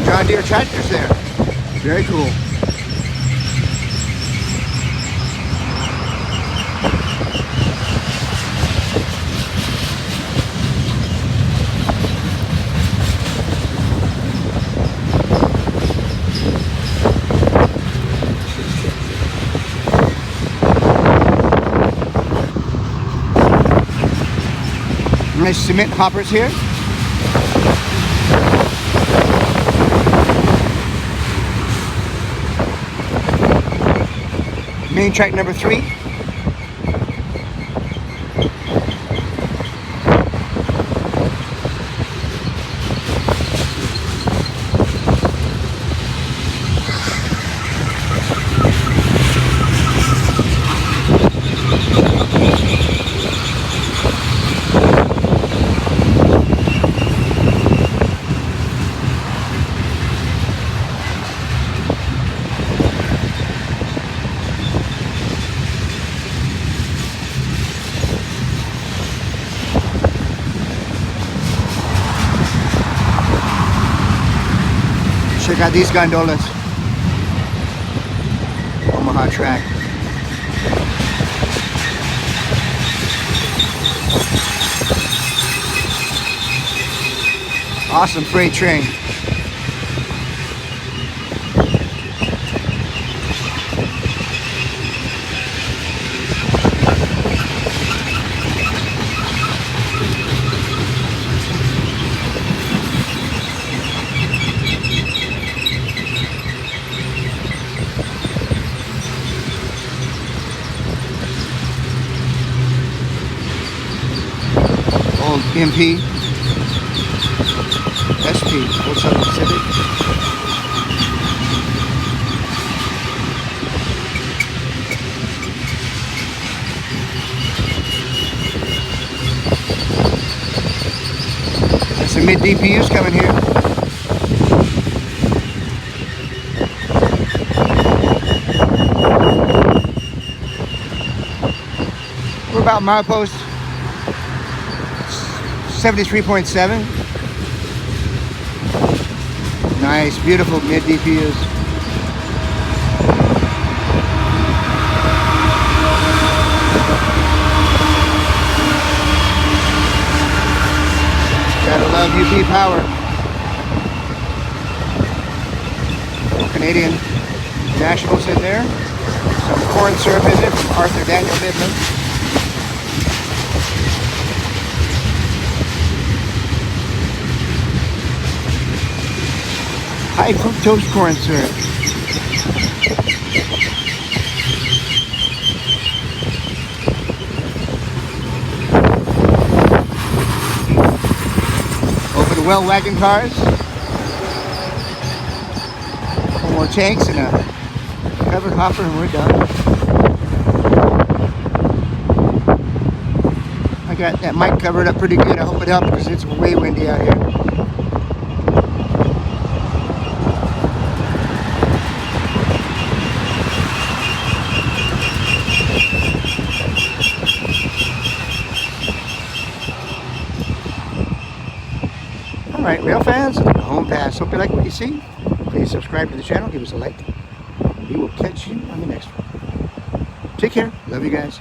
John Deere tractors there. Very cool. Nice cement hoppers here. Main track number 3. Check out these gondolas. Omaha track. Awesome freight train. Old MP, SP, Old Southern Pacific. There's some mid DPUs coming here. We're about milepost 73.7. Nice, beautiful mid DPUs. Gotta love UP power. Canadian Nationals in there. Some corn syrup in there from Arthur Daniel Midland. High fructose corn syrup. Over the well wagon cars. One more tanks and a covered hopper and we're done. I got that mic covered up pretty good. I hope it helps because it's way windy out here. Alright, rail fans, home pass. Hope you like what you see. Please subscribe to the channel, give us a like. We will catch you on the next one. Take care. Love you guys.